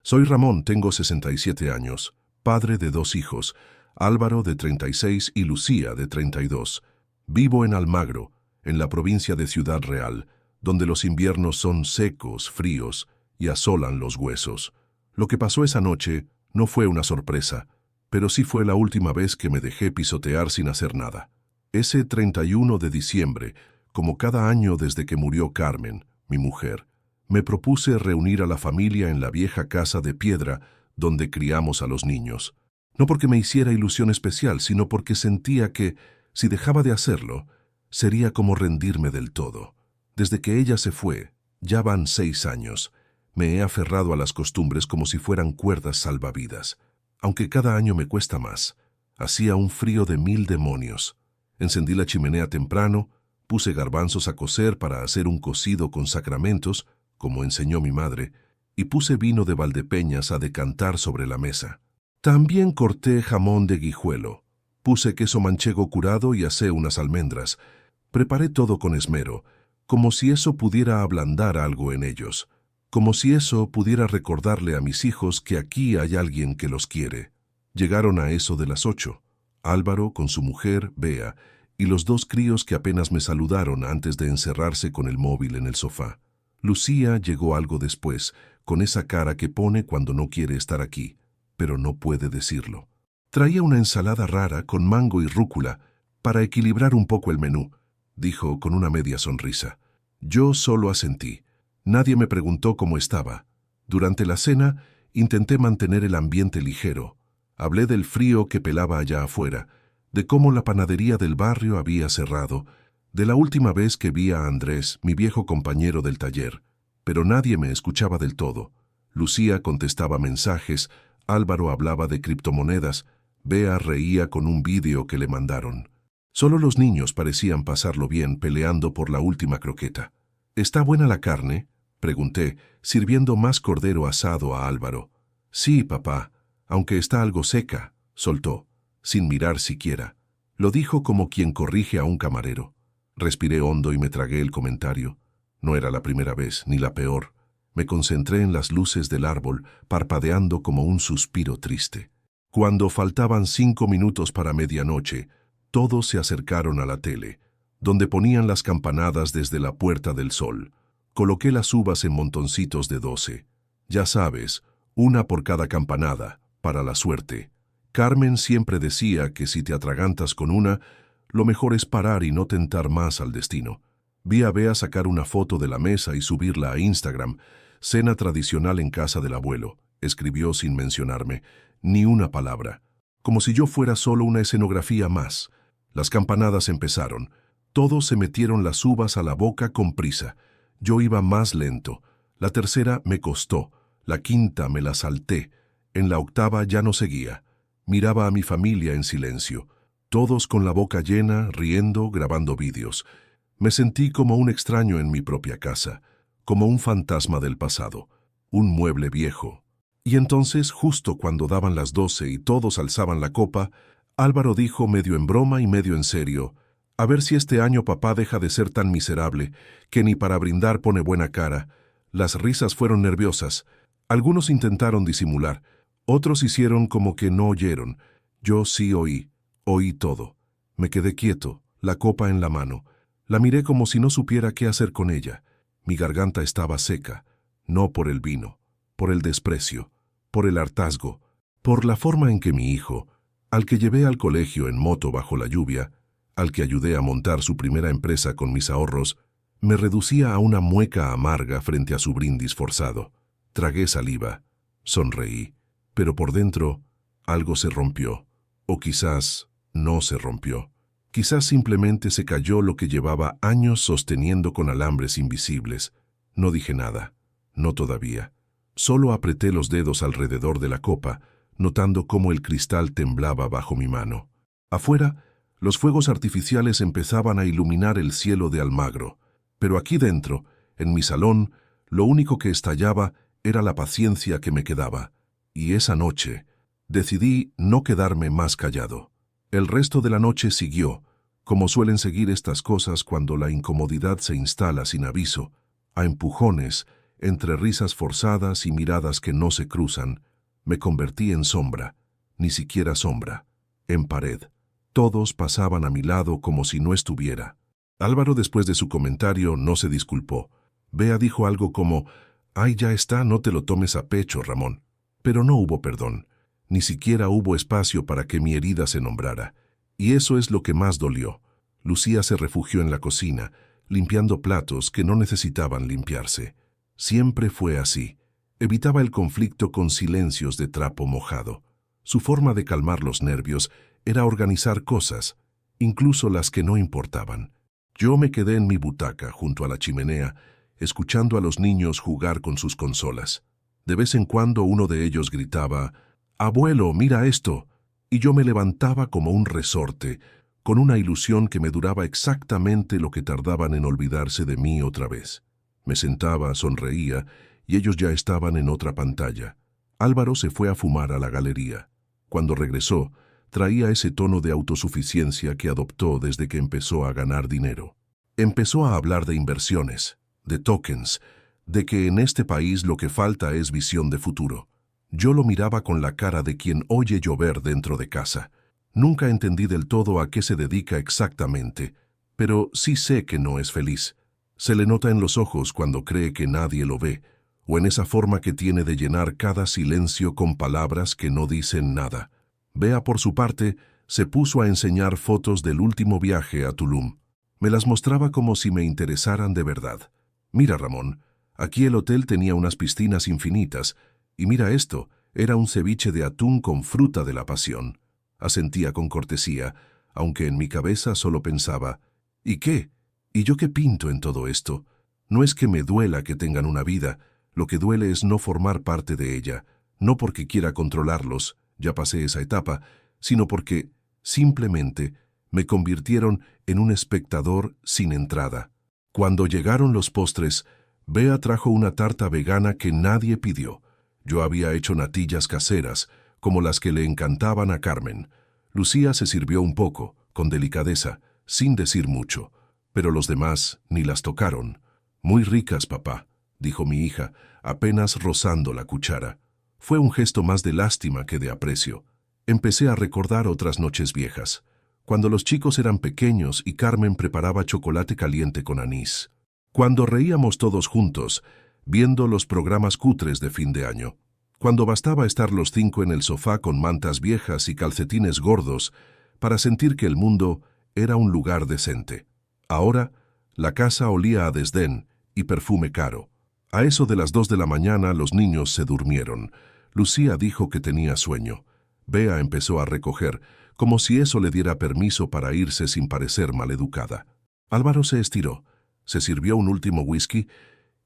Soy Ramón, tengo 67 años, padre de 2 hijos, Álvaro de 36 y Lucía de 32. Vivo en Almagro, en la provincia de Ciudad Real, donde los inviernos son secos, fríos y asolan los huesos. Lo que pasó esa noche no fue una sorpresa, pero sí fue la última vez que me dejé pisotear sin hacer nada. Ese 31 de diciembre, como cada año desde que murió Carmen, mi mujer, me propuse reunir a la familia en la vieja casa de piedra donde criamos a los niños. No porque me hiciera ilusión especial, sino porque sentía que, si dejaba de hacerlo, sería como rendirme del todo. Desde que ella se fue, ya van 6 años, me he aferrado a las costumbres como si fueran cuerdas salvavidas. Aunque cada año me cuesta más, hacía un frío de 1000 demonios. Encendí la chimenea temprano, puse garbanzos a cocer para hacer un cocido con sacramentos, como enseñó mi madre, y puse vino de Valdepeñas a decantar sobre la mesa. También corté jamón de guijuelo, puse queso manchego curado y asé unas almendras. Preparé todo con esmero, como si eso pudiera ablandar algo en ellos, como si eso pudiera recordarle a mis hijos que aquí hay alguien que los quiere. Llegaron a eso de las 8, Álvaro con su mujer, Bea, y los 2 críos que apenas me saludaron antes de encerrarse con el móvil en el sofá. Lucía llegó algo después, con esa cara que pone cuando no quiere estar aquí, pero no puede decirlo. Traía una ensalada rara con mango y rúcula para equilibrar un poco el menú, dijo con una media sonrisa. Yo solo asentí. Nadie me preguntó cómo estaba. Durante la cena intenté mantener el ambiente ligero. Hablé del frío que pelaba allá afuera, de cómo la panadería del barrio había cerrado, de la última vez que vi a Andrés, mi viejo compañero del taller, pero nadie me escuchaba del todo. Lucía contestaba mensajes, Álvaro hablaba de criptomonedas, Bea reía con un vídeo que le mandaron. Solo los niños parecían pasarlo bien peleando por la última croqueta. ¿Está buena la carne?, pregunté, sirviendo más cordero asado a Álvaro. Sí, papá, aunque está algo seca, soltó, sin mirar siquiera. Lo dijo como quien corrige a un camarero. Respiré hondo y me tragué el comentario. No era la primera vez, ni la peor. Me concentré en las luces del árbol, parpadeando como un suspiro triste. Cuando faltaban 5 minutos para medianoche, todos se acercaron a la tele, donde ponían las campanadas desde la Puerta del Sol. Coloqué las uvas en montoncitos de 12. Ya sabes, una por cada campanada, para la suerte. Carmen siempre decía que si te atragantas con una, lo mejor es parar y no tentar más al destino. Vi a Bea sacar una foto de la mesa y subirla a Instagram. Cena tradicional en casa del abuelo, escribió sin mencionarme, ni una palabra. Como si yo fuera solo una escenografía más. Las campanadas empezaron. Todos se metieron las uvas a la boca con prisa. Yo iba más lento. La tercera me costó. La quinta me la salté. En la octava ya no seguía. Miraba a mi familia en silencio. Todos con la boca llena, riendo, grabando vídeos. Me sentí como un extraño en mi propia casa, como un fantasma del pasado, un mueble viejo. Y entonces, justo cuando daban las 12 y todos alzaban la copa, Álvaro dijo medio en broma y medio en serio, a ver si este año papá deja de ser tan miserable, que ni para brindar pone buena cara. Las risas fueron nerviosas. Algunos intentaron disimular, otros hicieron como que no oyeron. Yo sí oí todo. Me quedé quieto, la copa en la mano. La miré como si no supiera qué hacer con ella. Mi garganta estaba seca, no por el vino, por el desprecio, por el hartazgo, por la forma en que mi hijo, al que llevé al colegio en moto bajo la lluvia, al que ayudé a montar su primera empresa con mis ahorros, me reducía a una mueca amarga frente a su brindis forzado. Tragué saliva, sonreí, pero por dentro algo se rompió, o quizás no se rompió. Quizás simplemente se cayó lo que llevaba años sosteniendo con alambres invisibles. No dije nada, no todavía. Solo apreté los dedos alrededor de la copa, notando cómo el cristal temblaba bajo mi mano. Afuera, los fuegos artificiales empezaban a iluminar el cielo de Almagro, pero aquí dentro, en mi salón, lo único que estallaba era la paciencia que me quedaba. Y esa noche, decidí no quedarme más callado. El resto de la noche siguió, como suelen seguir estas cosas cuando la incomodidad se instala sin aviso, a empujones, entre risas forzadas y miradas que no se cruzan, me convertí en sombra, ni siquiera sombra, en pared. Todos pasaban a mi lado como si no estuviera. Álvaro, después de su comentario, no se disculpó. Bea dijo algo como: «Ay, ya está, no te lo tomes a pecho, Ramón». Pero no hubo perdón. Ni siquiera hubo espacio para que mi herida se nombrara. Y eso es lo que más dolió. Lucía se refugió en la cocina, limpiando platos que no necesitaban limpiarse. Siempre fue así. Evitaba el conflicto con silencios de trapo mojado. Su forma de calmar los nervios era organizar cosas, incluso las que no importaban. Yo me quedé en mi butaca, junto a la chimenea, escuchando a los niños jugar con sus consolas. De vez en cuando uno de ellos gritaba: «Abuelo, mira esto», y yo me levantaba como un resorte, con una ilusión que me duraba exactamente lo que tardaban en olvidarse de mí otra vez. Me sentaba, sonreía, y ellos ya estaban en otra pantalla. Álvaro se fue a fumar a la galería. Cuando regresó, traía ese tono de autosuficiencia que adoptó desde que empezó a ganar dinero. Empezó a hablar de inversiones, de tokens, de que en este país lo que falta es visión de futuro. Yo lo miraba con la cara de quien oye llover dentro de casa. Nunca entendí del todo a qué se dedica exactamente, pero sí sé que no es feliz. Se le nota en los ojos cuando cree que nadie lo ve, o en esa forma que tiene de llenar cada silencio con palabras que no dicen nada. Bea, por su parte, se puso a enseñar fotos del último viaje a Tulum. Me las mostraba como si me interesaran de verdad. «Mira, Ramón, aquí el hotel tenía unas piscinas infinitas, y mira esto, era un ceviche de atún con fruta de la pasión». Asentía con cortesía, aunque en mi cabeza solo pensaba: «¿Y qué? ¿Y yo qué pinto en todo esto? No es que me duela que tengan una vida, lo que duele es no formar parte de ella, no porque quiera controlarlos, ya pasé esa etapa, sino porque, simplemente, me convirtieron en un espectador sin entrada». Cuando llegaron los postres, Bea trajo una tarta vegana que nadie pidió. Yo había hecho natillas caseras, como las que le encantaban a Carmen. Lucía se sirvió un poco, con delicadeza, sin decir mucho, pero los demás ni las tocaron. «Muy ricas, papá», dijo mi hija, apenas rozando la cuchara. Fue un gesto más de lástima que de aprecio. Empecé a recordar otras noches viejas, cuando los chicos eran pequeños y Carmen preparaba chocolate caliente con anís. Cuando reíamos todos juntos, viendo los programas cutres de fin de año. Cuando bastaba estar los 5 en el sofá con mantas viejas y calcetines gordos para sentir que el mundo era un lugar decente. Ahora, la casa olía a desdén y perfume caro. A eso de las 2 de la mañana los niños se durmieron. Lucía dijo que tenía sueño. Bea empezó a recoger, como si eso le diera permiso para irse sin parecer maleducada. Álvaro se estiró, se sirvió un último whisky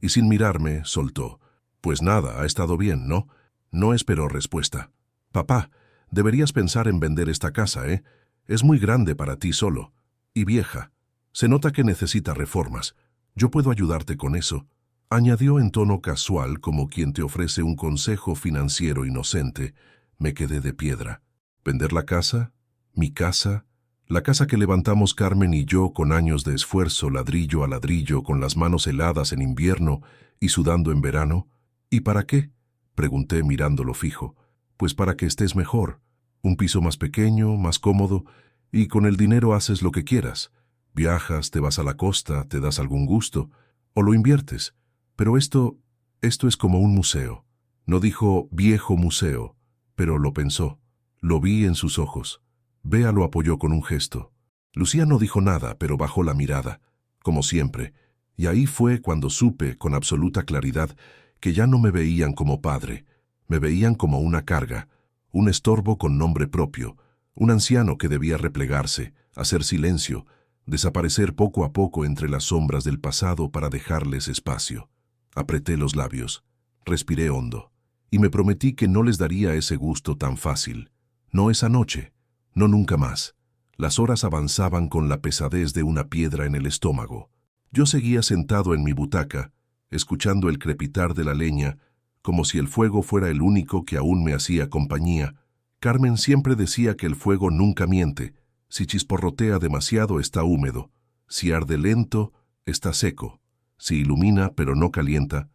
y sin mirarme soltó: «Pues nada, ha estado bien, ¿no?». No esperó respuesta. «Papá, deberías pensar en vender esta casa, ¿eh? Es muy grande para ti solo. Y vieja. Se nota que necesita reformas. Yo puedo ayudarte con eso», añadió en tono casual, como quien te ofrece un consejo financiero inocente. Me quedé de piedra. ¿Vender la casa? ¿Mi casa? La casa que levantamos Carmen y yo con años de esfuerzo, ladrillo a ladrillo, con las manos heladas en invierno y sudando en verano. ¿Y para qué?, pregunté mirándolo fijo. Pues para que estés mejor. Un piso más pequeño, más cómodo, y con el dinero haces lo que quieras. Viajas, te vas a la costa, te das algún gusto, o lo inviertes. Pero esto es como un museo. No dijo viejo museo, pero lo pensó. Lo vi en sus ojos. Bea lo apoyó con un gesto. Lucía no dijo nada, pero bajó la mirada, como siempre, y ahí fue cuando supe con absoluta claridad que ya no me veían como padre, me veían como una carga, un estorbo con nombre propio, un anciano que debía replegarse, hacer silencio, desaparecer poco a poco entre las sombras del pasado para dejarles espacio. Apreté los labios, respiré hondo, y me prometí que no les daría ese gusto tan fácil. No esa noche, no nunca más. Las horas avanzaban con la pesadez de una piedra en el estómago. Yo seguía sentado en mi butaca, escuchando el crepitar de la leña, como si el fuego fuera el único que aún me hacía compañía. Carmen siempre decía que el fuego nunca miente. Si chisporrotea demasiado está húmedo. Si arde lento, está seco. Si ilumina pero no calienta,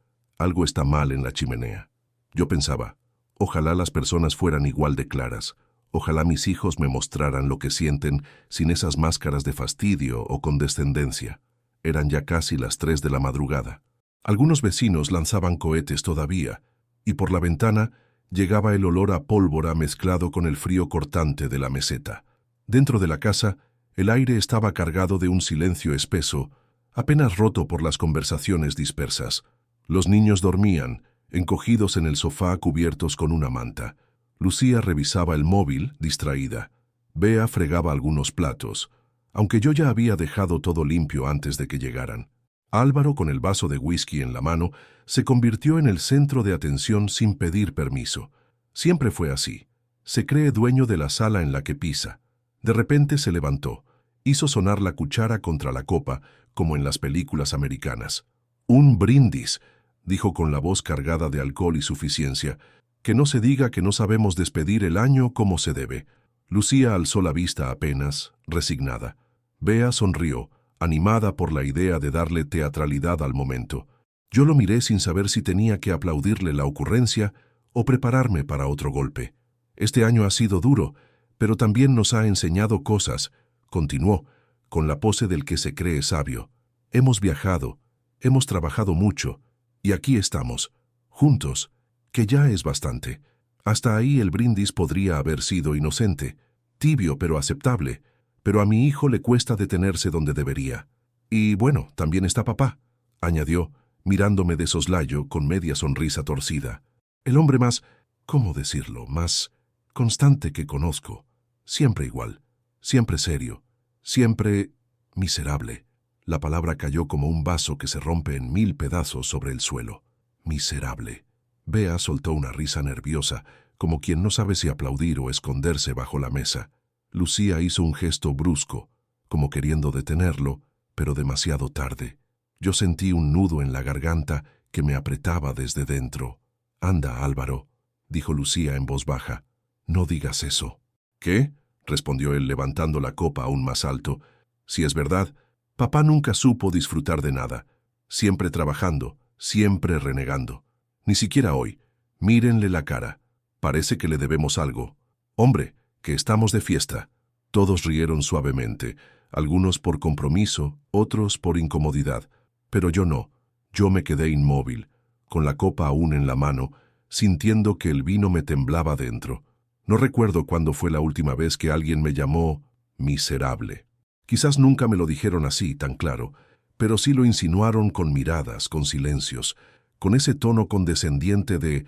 algo está mal en la chimenea. Yo pensaba, ojalá las personas fueran igual de claras. Ojalá mis hijos me mostraran lo que sienten sin esas máscaras de fastidio o condescendencia. Eran ya casi las 3 de la madrugada. Algunos vecinos lanzaban cohetes todavía, y por la ventana llegaba el olor a pólvora mezclado con el frío cortante de la meseta. Dentro de la casa, el aire estaba cargado de un silencio espeso, apenas roto por las conversaciones dispersas. Los niños dormían, encogidos en el sofá cubiertos con una manta. Lucía revisaba el móvil, distraída. Bea fregaba algunos platos, aunque yo ya había dejado todo limpio antes de que llegaran. Álvaro, con el vaso de whisky en la mano, se convirtió en el centro de atención sin pedir permiso. Siempre fue así. Se cree dueño de la sala en la que pisa. De repente se levantó. Hizo sonar la cuchara contra la copa, como en las películas americanas. «Un brindis», dijo con la voz cargada de alcohol y suficiencia. «Que no se diga que no sabemos despedir el año como se debe». Lucía alzó la vista apenas, resignada. Bea sonrió, animada por la idea de darle teatralidad al momento. Yo lo miré sin saber si tenía que aplaudirle la ocurrencia o prepararme para otro golpe. «Este año ha sido duro, pero también nos ha enseñado cosas», continuó, con la pose del que se cree sabio. «Hemos viajado, hemos trabajado mucho, y aquí estamos, juntos, que ya es bastante». Hasta ahí el brindis podría haber sido inocente, tibio pero aceptable, pero a mi hijo le cuesta detenerse donde debería. «Y bueno, también está papá», añadió, mirándome de soslayo con media sonrisa torcida. «El hombre más, ¿cómo decirlo?, más constante que conozco. Siempre igual, siempre serio, siempre miserable». La palabra cayó como un vaso que se rompe en 1000 pedazos sobre el suelo. Miserable. Bea soltó una risa nerviosa, como quien no sabe si aplaudir o esconderse bajo la mesa. Lucía hizo un gesto brusco, como queriendo detenerlo, pero demasiado tarde. Yo sentí un nudo en la garganta que me apretaba desde dentro. «Anda, Álvaro», dijo Lucía en voz baja. «No digas eso». «¿Qué?», respondió él levantando la copa aún más alto. «Si es verdad, papá nunca supo disfrutar de nada. Siempre trabajando, siempre renegando. Ni siquiera hoy. Mírenle la cara. Parece que le debemos algo. Hombre, que estamos de fiesta». Todos rieron suavemente, algunos por compromiso, otros por incomodidad. Pero yo no. Yo me quedé inmóvil, con la copa aún en la mano, sintiendo que el vino me temblaba dentro. No recuerdo cuándo fue la última vez que alguien me llamó miserable. Quizás nunca me lo dijeron así, tan claro, pero sí lo insinuaron con miradas, con silencios, con ese tono condescendiente de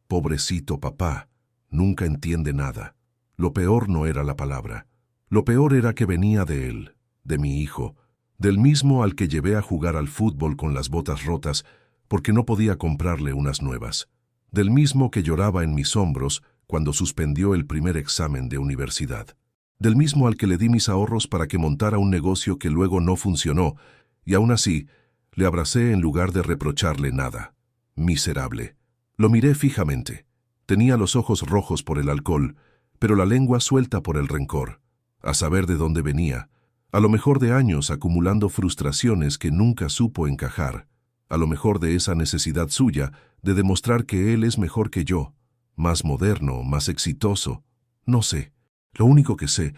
«pobrecito papá, nunca entiende nada». Lo peor no era la palabra. Lo peor era que venía de él, de mi hijo, del mismo al que llevé a jugar al fútbol con las botas rotas porque no podía comprarle unas nuevas, del mismo que lloraba en mis hombros cuando suspendió el primer examen de universidad, del mismo al que le di mis ahorros para que montara un negocio que luego no funcionó, y aún así le abracé en lugar de reprocharle nada. Miserable. Lo miré fijamente. Tenía los ojos rojos por el alcohol, pero la lengua suelta por el rencor. A saber de dónde venía. A lo mejor de años acumulando frustraciones que nunca supo encajar. A lo mejor de esa necesidad suya de demostrar que él es mejor que yo, más moderno, más exitoso. No sé. Lo único que sé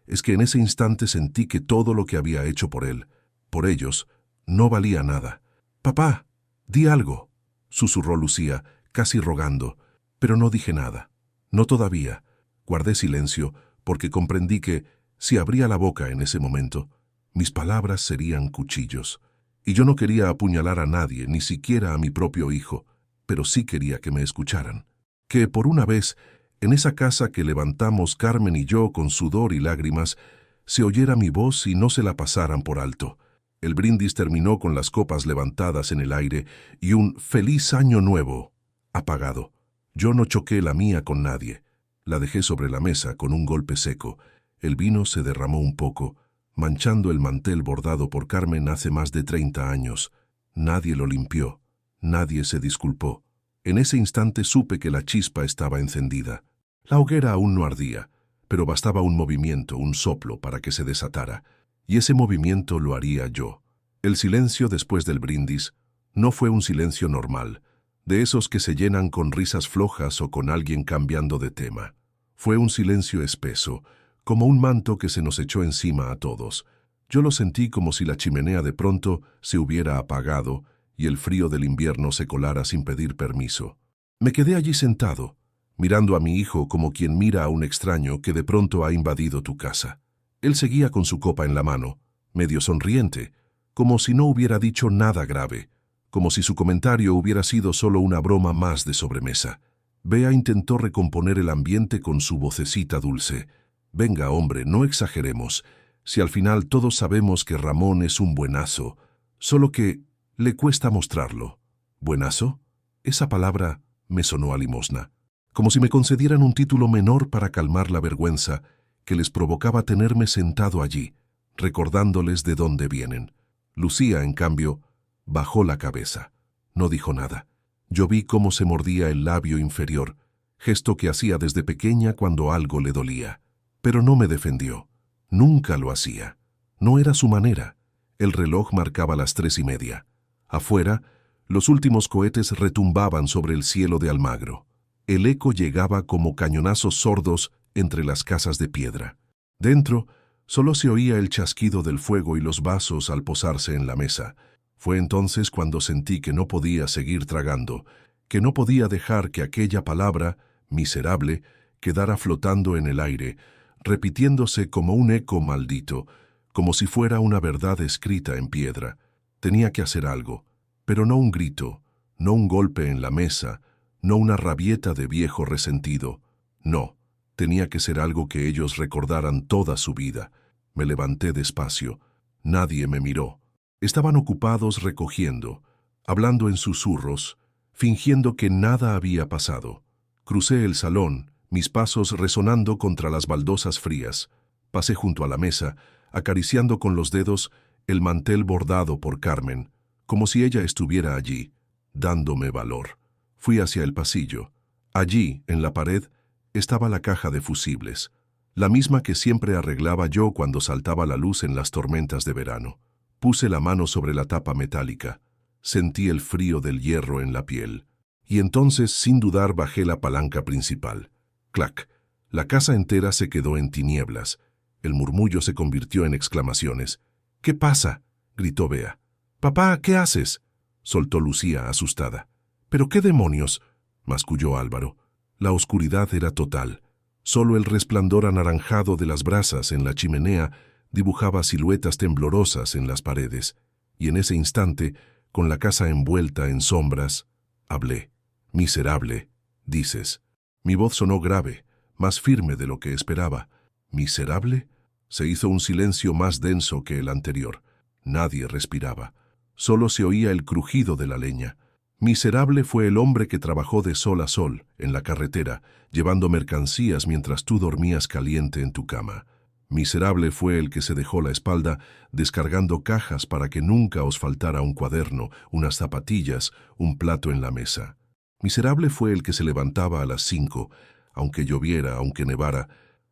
es que en ese instante sentí que todo lo que había hecho por él, por ellos, no valía nada. «Papá, di algo», susurró Lucía, casi rogando, pero no dije nada. No todavía. Guardé silencio porque comprendí que, si abría la boca en ese momento, mis palabras serían cuchillos. Y yo no quería apuñalar a nadie, ni siquiera a mi propio hijo, pero sí quería que me escucharan. Que por una vez, en esa casa que levantamos Carmen y yo con sudor y lágrimas, se oyera mi voz y no se la pasaran por alto. El brindis terminó con las copas levantadas en el aire y un «Feliz Año Nuevo» apagado. Yo no choqué la mía con nadie. La dejé sobre la mesa con un golpe seco. El vino se derramó un poco, manchando el mantel bordado por Carmen hace más de 30 años. Nadie lo limpió. Nadie se disculpó. En ese instante supe que la chispa estaba encendida. La hoguera aún no ardía, pero bastaba un movimiento, un soplo para que se desatara. Y ese movimiento lo haría yo. El silencio después del brindis no fue un silencio normal. de esos que se llenan con risas flojas o con alguien cambiando de tema. Fue un silencio espeso, como un manto que se nos echó encima a todos. Yo lo sentí como si la chimenea de pronto se hubiera apagado y el frío del invierno se colara sin pedir permiso. Me quedé allí sentado, mirando a mi hijo como quien mira a un extraño que de pronto ha invadido tu casa. Él seguía con su copa en la mano, medio sonriente, como si no hubiera dicho nada grave, como si su comentario hubiera sido solo una broma más de sobremesa. Bea intentó recomponer el ambiente con su vocecita dulce. «Venga, hombre, no exageremos. Si al final todos sabemos que Ramón es un buenazo, solo que le cuesta mostrarlo». ¿Buenazo? Esa palabra me sonó a limosna, como si me concedieran un título menor para calmar la vergüenza que les provocaba tenerme sentado allí, recordándoles de dónde vienen. Lucía, en cambio, bajó la cabeza. No dijo nada. Yo vi cómo se mordía el labio inferior, gesto que hacía desde pequeña cuando algo le dolía. Pero no me defendió. Nunca lo hacía. No era su manera. El reloj marcaba las 3:30. Afuera, los últimos cohetes retumbaban sobre el cielo de Almagro. El eco llegaba como cañonazos sordos entre las casas de piedra. Dentro, solo se oía el chasquido del fuego y los vasos al posarse en la mesa. Fue entonces cuando sentí que no podía seguir tragando, que no podía dejar que aquella palabra, miserable, quedara flotando en el aire, repitiéndose como un eco maldito, como si fuera una verdad escrita en piedra. Tenía que hacer algo, pero no un grito, no un golpe en la mesa, no una rabieta de viejo resentido. No, tenía que ser algo que ellos recordaran toda su vida. Me levanté despacio. Nadie me miró. Estaban ocupados recogiendo, hablando en susurros, fingiendo que nada había pasado. Crucé el salón, mis pasos resonando contra las baldosas frías. Pasé junto a la mesa, acariciando con los dedos el mantel bordado por Carmen, como si ella estuviera allí, dándome valor. Fui hacia el pasillo. Allí, en la pared, estaba la caja de fusibles, la misma que siempre arreglaba yo cuando saltaba la luz en las tormentas de verano. Puse la mano sobre la tapa metálica. Sentí el frío del hierro en la piel. Y entonces, sin dudar, bajé la palanca principal. ¡Clac! La casa entera se quedó en tinieblas. El murmullo se convirtió en exclamaciones. «¿Qué pasa?», gritó Bea. «Papá, ¿qué haces?», soltó Lucía, asustada. «¿Pero qué demonios?», masculló Álvaro. La oscuridad era total. Solo el resplandor anaranjado de las brasas en la chimenea dibujaba siluetas temblorosas en las paredes. Y en ese instante, con la casa envuelta en sombras, hablé. «Miserable», dices. Mi voz sonó grave, más firme de lo que esperaba. «¿Miserable?». Se hizo un silencio más denso que el anterior. Nadie respiraba. Solo se oía el crujido de la leña. Miserable fue el hombre que trabajó de sol a sol, en la carretera, llevando mercancías mientras tú dormías caliente en tu cama. Miserable fue el que se dejó la espalda descargando cajas para que nunca os faltara un cuaderno, unas zapatillas, un plato en la mesa. Miserable fue el que se levantaba a las 5, aunque lloviera, aunque nevara,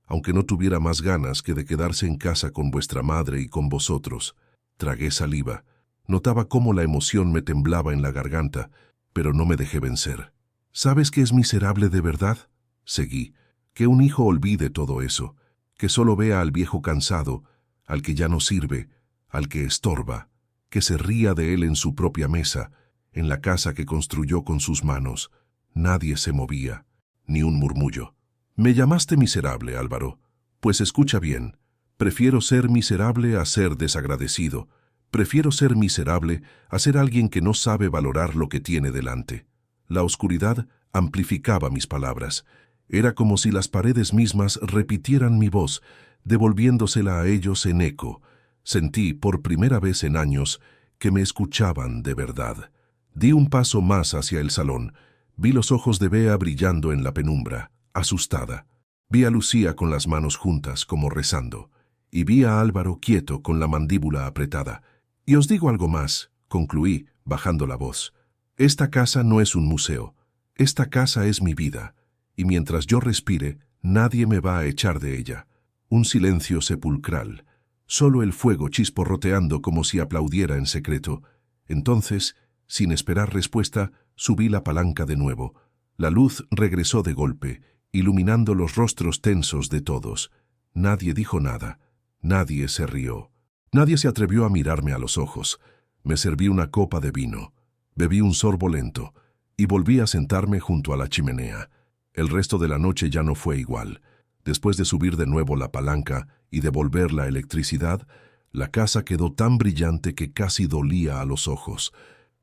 aunque no tuviera más ganas que de quedarse en casa con vuestra madre y con vosotros. Tragué saliva. Notaba cómo la emoción me temblaba en la garganta, pero no me dejé vencer. «¿Sabes qué es miserable de verdad?», seguí. «Que un hijo olvide todo eso, que solo vea al viejo cansado, al que ya no sirve, al que estorba, que se ría de él en su propia mesa, en la casa que construyó con sus manos. Nadie se movía, ni un murmullo. Me llamaste miserable, Álvaro. Pues escucha bien. Prefiero ser miserable a ser desagradecido. Prefiero ser miserable a ser alguien que no sabe valorar lo que tiene delante». La oscuridad amplificaba mis palabras. Era como si las paredes mismas repitieran mi voz, devolviéndosela a ellos en eco. Sentí, por primera vez en años, que me escuchaban de verdad. Di un paso más hacia el salón. Vi los ojos de Bea brillando en la penumbra, asustada. Vi a Lucía con las manos juntas, como rezando. Y vi a Álvaro quieto, con la mandíbula apretada. «Y os digo algo más», concluí, bajando la voz. «Esta casa no es un museo. Esta casa es mi vida. Y mientras yo respire, nadie me va a echar de ella». Un silencio sepulcral. Solo el fuego chisporroteando como si aplaudiera en secreto. Entonces Sin esperar respuesta, subí la palanca de nuevo. La luz regresó de golpe, iluminando los rostros tensos de todos. Nadie dijo nada. Nadie se rió. Nadie se atrevió a mirarme a los ojos. Me serví una copa de vino. Bebí un sorbo lento y volví a sentarme junto a la chimenea. El resto de la noche ya no fue igual. Después de subir de nuevo la palanca y devolver la electricidad, la casa quedó tan brillante que casi dolía a los ojos.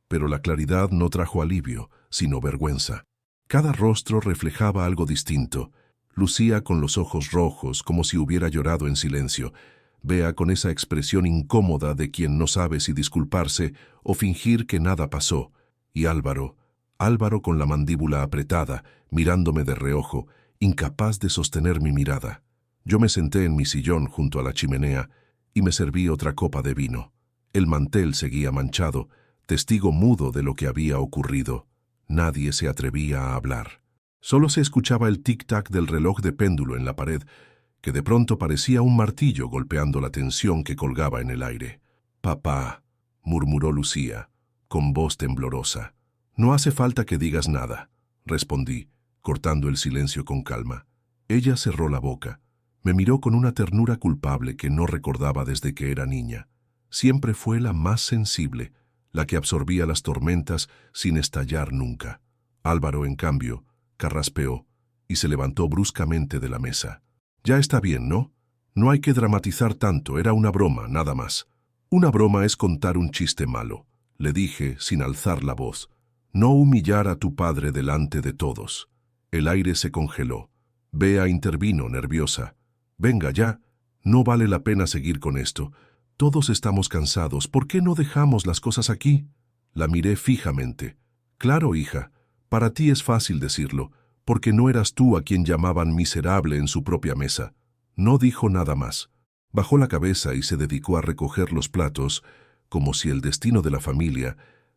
Pero la claridad no trajo alivio, sino vergüenza. Cada rostro reflejaba algo distinto. Lucía con los ojos rojos, como si hubiera llorado en silencio. Bea con esa expresión incómoda de quien no sabe si disculparse o fingir que nada pasó. Y Álvaro con la mandíbula apretada, mirándome de reojo, incapaz de sostener mi mirada. Yo me senté en mi sillón junto a la chimenea y me serví otra copa de vino. El mantel seguía manchado, testigo mudo de lo que había ocurrido. Nadie se atrevía a hablar. Solo se escuchaba el tic-tac del reloj de péndulo en la pared, que de pronto parecía un martillo golpeando la tensión que colgaba en el aire. «Papá», murmuró Lucía, con voz temblorosa. «No hace falta que digas nada», respondí, cortando el silencio con calma. Ella cerró la boca. Me miró con una ternura culpable que no recordaba desde que era niña. Siempre fue la más sensible, la que absorbía las tormentas sin estallar nunca. Álvaro, en cambio, carraspeó y se levantó bruscamente de la mesa. «Ya está bien, ¿no? No hay que dramatizar tanto, era una broma, nada más». «Una broma es contar un chiste malo», le dije sin alzar la voz. «No humillar a tu padre delante de todos». El aire se congeló. Bea intervino, nerviosa. «Venga ya, no vale la pena seguir con esto. Todos estamos cansados, ¿por qué no dejamos las cosas aquí?» La miré fijamente. «Claro, hija, para ti es fácil decirlo, porque no eras tú a quien llamaban miserable en su propia mesa». No dijo nada más. Bajó la cabeza y se dedicó a recoger los platos, como si el destino de la familia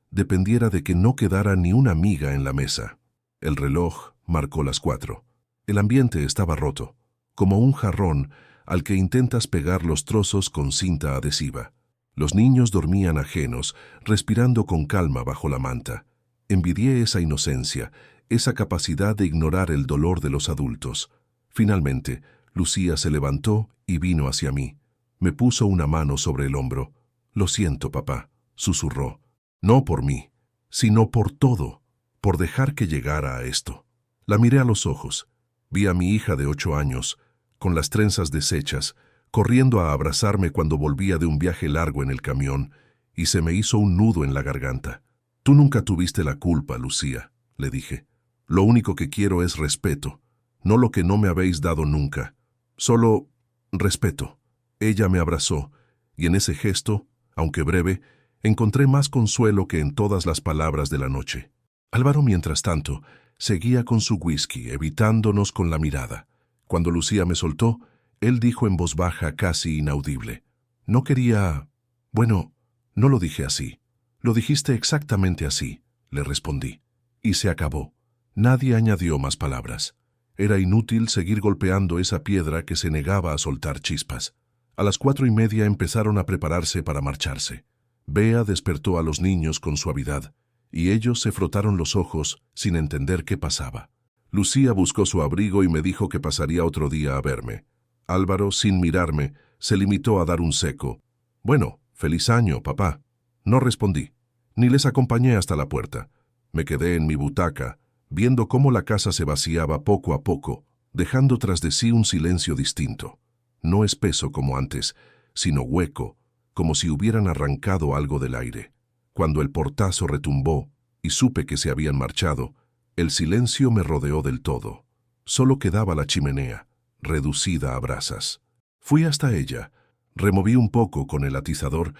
dependiera de que no quedara ni una miga en la mesa. El reloj marcó las 4. El ambiente estaba roto, como un jarrón al que intentas pegar los trozos con cinta adhesiva. Los niños dormían ajenos, respirando con calma bajo la manta. Envidié esa inocencia, esa capacidad de ignorar el dolor de los adultos. Finalmente, Lucía se levantó y vino hacia mí. Me puso una mano sobre el hombro. «Lo siento, papá», susurró. «No por mí, sino por todo, por dejar que llegara a esto». La miré a los ojos. Vi a mi hija de 8 años, con las trenzas deshechas, corriendo a abrazarme cuando volvía de un viaje largo en el camión, y se me hizo un nudo en la garganta. «Tú nunca tuviste la culpa, Lucía», le dije. «Lo único que quiero es respeto, no lo que no me habéis dado nunca. Solo respeto». Ella me abrazó, y en ese gesto, aunque breve, encontré más consuelo que en todas las palabras de la noche. Álvaro, mientras tanto, seguía con su whisky, evitándonos con la mirada. Cuando Lucía me soltó, él dijo en voz baja, casi inaudible: «No quería... Bueno, no lo dije así. Lo dijiste exactamente así», le respondí. Y se acabó. Nadie añadió más palabras. Era inútil seguir golpeando esa piedra que se negaba a soltar chispas. A las 4:30 empezaron a prepararse para marcharse. Bea despertó a los niños con suavidad, y ellos se frotaron los ojos sin entender qué pasaba. Lucía buscó su abrigo y me dijo que pasaría otro día a verme. Álvaro, sin mirarme, se limitó a dar un seco: «Bueno, feliz año, papá». No respondí, ni les acompañé hasta la puerta. Me quedé en mi butaca, viendo cómo la casa se vaciaba poco a poco, dejando tras de sí un silencio distinto. No espeso como antes, sino hueco, como si hubieran arrancado algo del aire. Cuando el portazo retumbó y supe que se habían marchado, el silencio me rodeó del todo. Solo quedaba la chimenea, reducida a brasas. Fui hasta ella, removí un poco con el atizador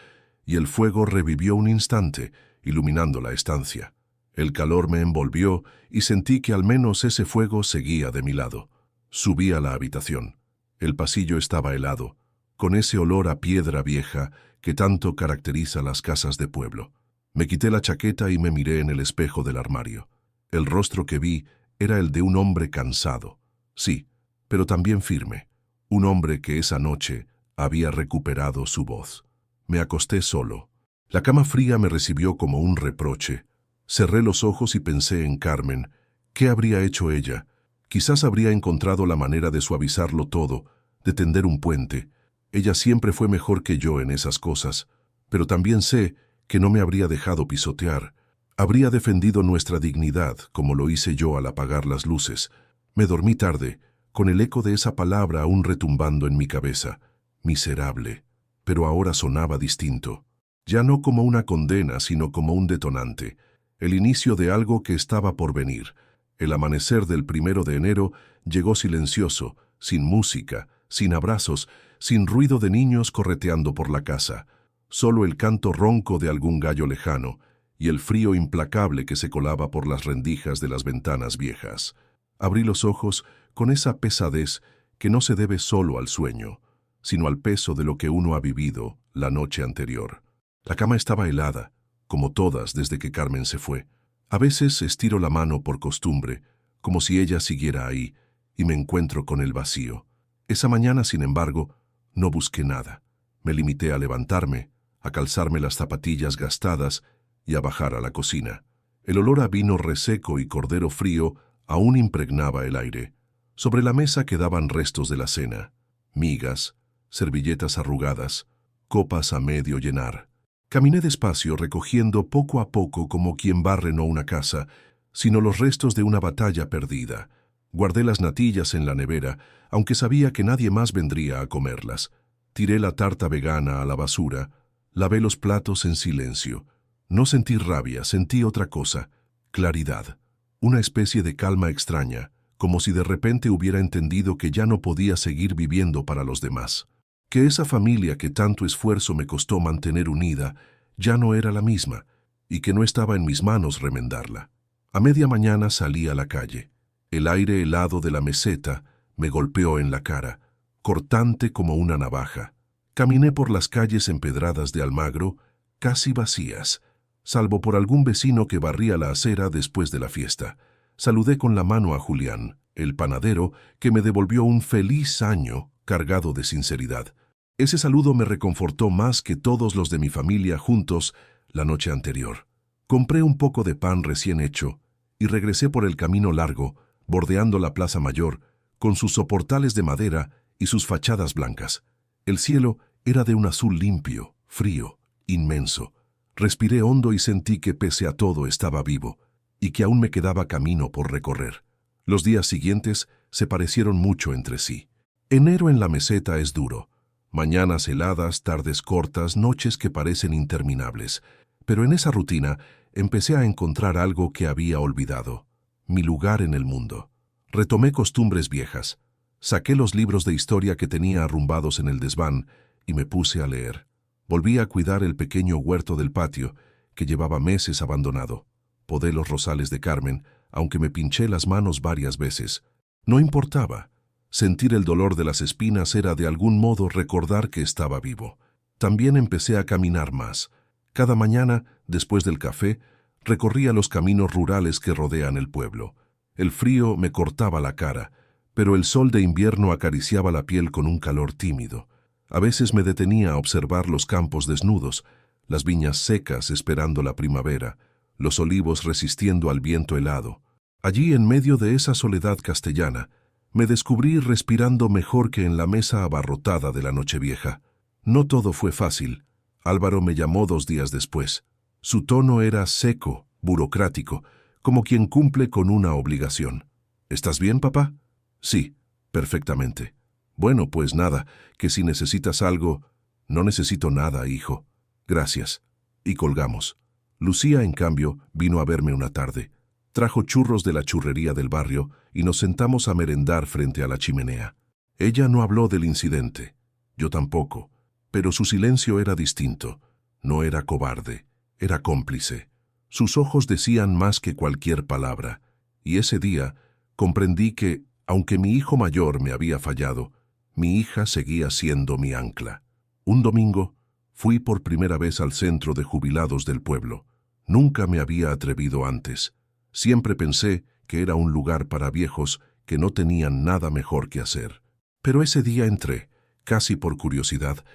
y el fuego revivió un instante, iluminando la estancia. El calor me envolvió y sentí que al menos ese fuego seguía de mi lado. Subí a la habitación. El pasillo estaba helado, con ese olor a piedra vieja que tanto caracteriza las casas de pueblo. Me quité la chaqueta y me miré en el espejo del armario. El rostro que vi era el de un hombre cansado, sí, pero también firme. Un hombre que esa noche había recuperado su voz. Me acosté solo. La cama fría me recibió como un reproche. Cerré los ojos y pensé en Carmen. ¿Qué habría hecho ella? Quizás habría encontrado la manera de suavizarlo todo, de tender un puente. Ella siempre fue mejor que yo en esas cosas, pero también sé que no me habría dejado pisotear. Habría defendido nuestra dignidad, como lo hice yo al apagar las luces. Me dormí tarde, con el eco de esa palabra aún retumbando en mi cabeza. Miserable. Pero ahora sonaba distinto. Ya no como una condena, sino como un detonante. El inicio de algo que estaba por venir. El amanecer del 1 de enero llegó silencioso, sin música, sin abrazos, sin ruido de niños correteando por la casa. Solo el canto ronco de algún gallo lejano y el frío implacable que se colaba por las rendijas de las ventanas viejas. Abrí los ojos con esa pesadez que no se debe solo al sueño, sino al peso de lo que uno ha vivido la noche anterior. La cama estaba helada, como todas desde que Carmen se fue. A veces estiro la mano por costumbre, como si ella siguiera ahí, y me encuentro con el vacío. Esa mañana, sin embargo, no busqué nada. Me limité a levantarme, a calzarme las zapatillas gastadas y a bajar a la cocina. El olor a vino reseco y cordero frío aún impregnaba el aire. Sobre la mesa quedaban restos de la cena, migas, servilletas arrugadas, copas a medio llenar. Caminé despacio, recogiendo poco a poco como quien barre no una casa, sino los restos de una batalla perdida. Guardé las natillas en la nevera, aunque sabía que nadie más vendría a comerlas. Tiré la tarta vegana a la basura, lavé los platos en silencio. No sentí rabia, sentí otra cosa, claridad. Una especie de calma extraña, como si de repente hubiera entendido que ya no podía seguir viviendo para los demás. Que esa familia que tanto esfuerzo me costó mantener unida ya no era la misma, y que no estaba en mis manos remendarla. A media mañana salí a la calle. El aire helado de la meseta me golpeó en la cara, cortante como una navaja. Caminé por las calles empedradas de Almagro, casi vacías, salvo por algún vecino que barría la acera después de la fiesta. Saludé con la mano a Julián, el panadero, que me devolvió un feliz año cargado de sinceridad. Ese saludo me reconfortó más que todos los de mi familia juntos la noche anterior. Compré un poco de pan recién hecho y regresé por el camino largo, bordeando la Plaza Mayor, con sus soportales de madera y sus fachadas blancas. El cielo era de un azul limpio, frío, inmenso. Respiré hondo y sentí que pese a todo estaba vivo, y que aún me quedaba camino por recorrer. Los días siguientes se parecieron mucho entre sí. Enero en la meseta es duro. Mañanas heladas, tardes cortas, noches que parecen interminables. Pero en esa rutina empecé a encontrar algo que había olvidado: mi lugar en el mundo. Retomé costumbres viejas. Saqué los libros de historia que tenía arrumbados en el desván y me puse a leer. Volví a cuidar el pequeño huerto del patio, que llevaba meses abandonado. Podé los rosales de Carmen, aunque me pinché las manos varias veces. No importaba. Sentir el dolor de las espinas era de algún modo recordar que estaba vivo. También empecé a caminar más. Cada mañana, después del café, recorría los caminos rurales que rodean el pueblo. El frío me cortaba la cara, pero el sol de invierno acariciaba la piel con un calor tímido. A veces me detenía a observar los campos desnudos, las viñas secas esperando la primavera, los olivos resistiendo al viento helado. Allí, en medio de esa soledad castellana, me descubrí respirando mejor que en la mesa abarrotada de la Nochevieja. No todo fue fácil. Álvaro me llamó 2 días después. Su tono era seco, burocrático, como quien cumple con una obligación. ¿Estás bien, papá? Sí, perfectamente. Bueno, pues nada, que si necesitas algo... No necesito nada, hijo. Gracias. Y colgamos. Lucía, en cambio, vino a verme una tarde. Trajo churros de la churrería del barrio y nos sentamos a merendar frente a la chimenea. Ella no habló del incidente. Yo tampoco. Pero su silencio era distinto. No era cobarde. Era cómplice. Sus ojos decían más que cualquier palabra. Y ese día comprendí que, aunque mi hijo mayor me había fallado, mi hija seguía siendo mi ancla. Un domingo fui por primera vez al centro de jubilados del pueblo. Nunca me había atrevido antes. Siempre pensé que era un lugar para viejos que no tenían nada mejor que hacer. Pero ese día entré, casi por curiosidad,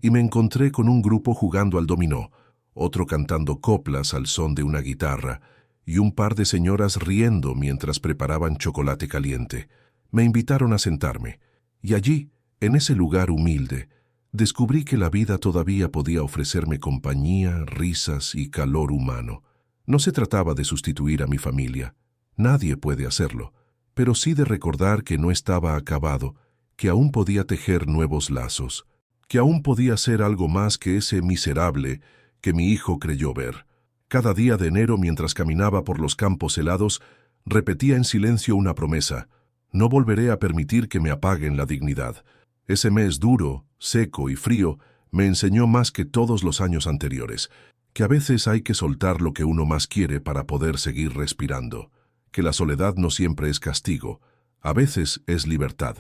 y me encontré con un grupo jugando al dominó, otro cantando coplas al son de una guitarra, y un par de señoras riendo mientras preparaban chocolate caliente. Me invitaron a sentarme, y allí, en ese lugar humilde, descubrí que la vida todavía podía ofrecerme compañía, risas y calor humano. No se trataba de sustituir a mi familia, nadie puede hacerlo, pero sí de recordar que no estaba acabado, que aún podía tejer nuevos lazos, que aún podía ser algo más que ese miserable que mi hijo creyó ver. Cada día de enero, mientras caminaba por los campos helados, repetía en silencio una promesa: no volveré a permitir que me apaguen la dignidad. Ese mes duro, seco y frío me enseñó más que todos los años anteriores, que a veces hay que soltar lo que uno más quiere para poder seguir respirando, que la soledad no siempre es castigo, a veces es libertad.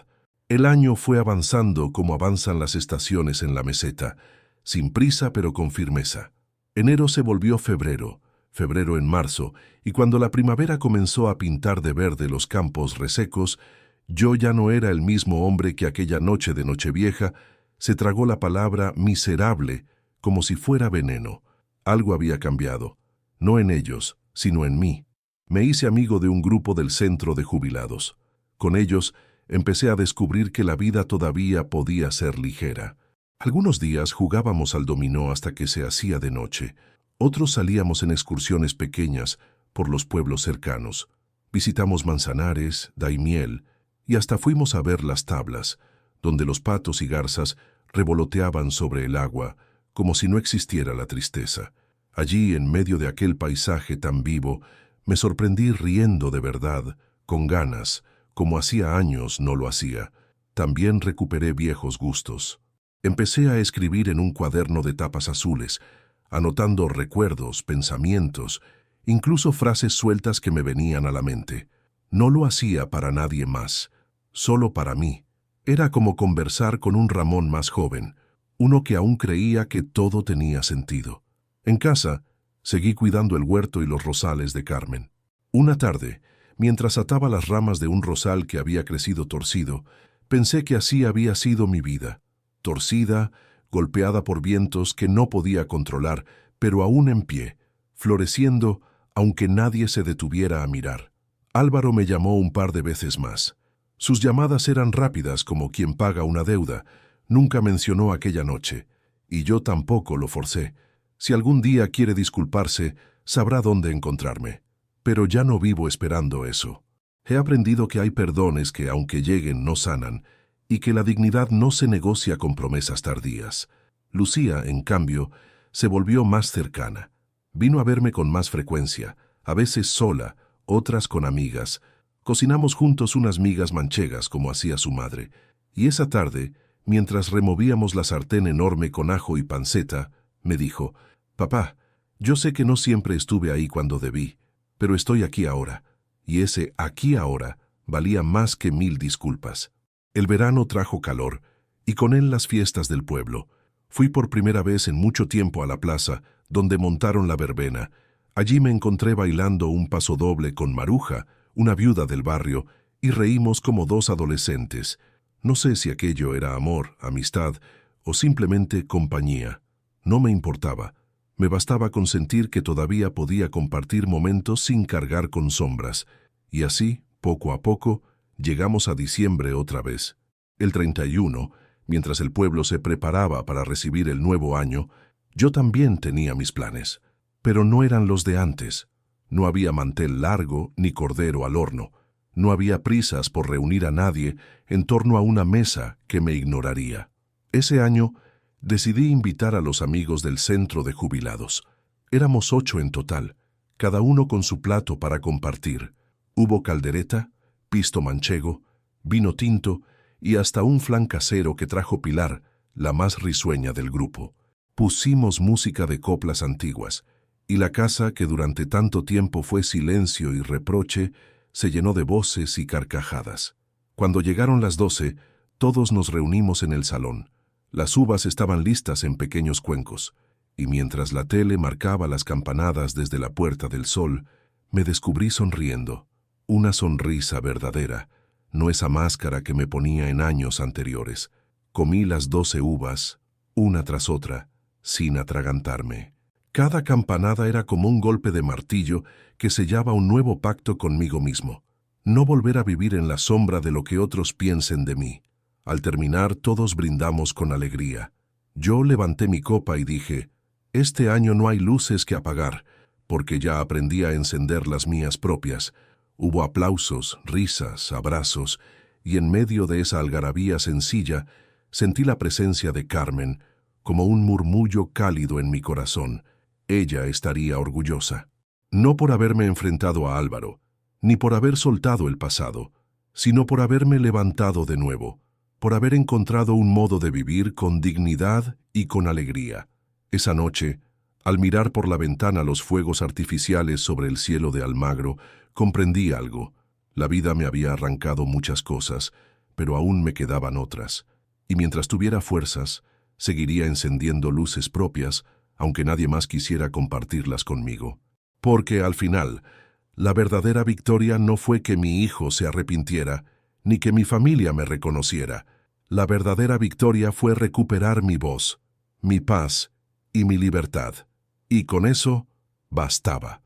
El año fue avanzando como avanzan las estaciones en la meseta, sin prisa pero con firmeza. Enero se volvió febrero, febrero en marzo, y cuando la primavera comenzó a pintar de verde los campos resecos, yo ya no era el mismo hombre que aquella noche de Nochevieja se tragó la palabra miserable como si fuera veneno. Algo había cambiado, no en ellos, sino en mí. Me hice amigo de un grupo del centro de jubilados. Con ellos empecé a descubrir que la vida todavía podía ser ligera. Algunos días jugábamos al dominó hasta que se hacía de noche. Otros salíamos en excursiones pequeñas por los pueblos cercanos. Visitamos Manzanares, Daimiel, y hasta fuimos a ver las tablas, donde los patos y garzas revoloteaban sobre el agua, como si no existiera la tristeza. Allí, en medio de aquel paisaje tan vivo, me sorprendí riendo de verdad, con ganas, como hacía años no lo hacía. También recuperé viejos gustos. Empecé a escribir en un cuaderno de tapas azules, anotando recuerdos, pensamientos, incluso frases sueltas que me venían a la mente. No lo hacía para nadie más, solo para mí. Era como conversar con un Ramón más joven, uno que aún creía que todo tenía sentido. En casa, seguí cuidando el huerto y los rosales de Carmen. Una tarde, mientras ataba las ramas de un rosal que había crecido torcido, pensé que así había sido mi vida, torcida, golpeada por vientos que no podía controlar, pero aún en pie, floreciendo, aunque nadie se detuviera a mirar. Álvaro me llamó un par de veces más. Sus llamadas eran rápidas como quien paga una deuda. Nunca mencionó aquella noche, y yo tampoco lo forcé. Si algún día quiere disculparse, sabrá dónde encontrarme. Pero ya no vivo esperando eso. He aprendido que hay perdones que, aunque lleguen, no sanan, y que la dignidad no se negocia con promesas tardías. Lucía, en cambio, se volvió más cercana. Vino a verme con más frecuencia, a veces sola, otras con amigas. Cocinamos juntos unas migas manchegas como hacía su madre, y esa tarde, mientras removíamos la sartén enorme con ajo y panceta, me dijo: «Papá, yo sé que no siempre estuve ahí cuando debí, pero estoy aquí ahora», y ese «aquí ahora» valía más que 1000 disculpas. El verano trajo calor, y con él las fiestas del pueblo. Fui por primera vez en mucho tiempo a la plaza, donde montaron la verbena. Allí me encontré bailando un pasodoble con Maruja, una viuda del barrio, y reímos como dos adolescentes. No sé si aquello era amor, amistad o simplemente compañía. No me importaba. Me bastaba con sentir que todavía podía compartir momentos sin cargar con sombras. Y así, poco a poco, llegamos a diciembre otra vez. El 31, mientras el pueblo se preparaba para recibir el nuevo año, yo también tenía mis planes. Pero no eran los de antes. No había mantel largo ni cordero al horno. No había prisas por reunir a nadie en torno a una mesa que me ignoraría. Ese año decidí invitar a los amigos del centro de jubilados. Éramos 8 en total, cada uno con su plato para compartir. Hubo caldereta, pisto manchego, vino tinto y hasta un flan casero que trajo Pilar, la más risueña del grupo. Pusimos música de coplas antiguas, y la casa, que durante tanto tiempo fue silencio y reproche, se llenó de voces y carcajadas. Cuando llegaron las 12, todos nos reunimos en el salón. Las uvas estaban listas en pequeños cuencos, y mientras la tele marcaba las campanadas desde la Puerta del Sol, me descubrí sonriendo. Una sonrisa verdadera, no esa máscara que me ponía en años anteriores. Comí las 12 uvas, una tras otra, sin atragantarme. Cada campanada era como un golpe de martillo que sellaba un nuevo pacto conmigo mismo. No volver a vivir en la sombra de lo que otros piensen de mí. Al terminar, todos brindamos con alegría. Yo levanté mi copa y dije, este año no hay luces que apagar, porque ya aprendí a encender las mías propias. Hubo aplausos, risas, abrazos, y en medio de esa algarabía sencilla, sentí la presencia de Carmen, como un murmullo cálido en mi corazón. Ella estaría orgullosa. No por haberme enfrentado a Álvaro, ni por haber soltado el pasado, sino por haberme levantado de nuevo, por haber encontrado un modo de vivir con dignidad y con alegría. Esa noche, al mirar por la ventana los fuegos artificiales sobre el cielo de Almagro, comprendí algo. La vida me había arrancado muchas cosas, pero aún me quedaban otras. Y mientras tuviera fuerzas, seguiría encendiendo luces propias, aunque nadie más quisiera compartirlas conmigo. Porque al final, la verdadera victoria no fue que mi hijo se arrepintiera, ni que mi familia me reconociera. La verdadera victoria fue recuperar mi voz, mi paz y mi libertad. Y con eso, bastaba.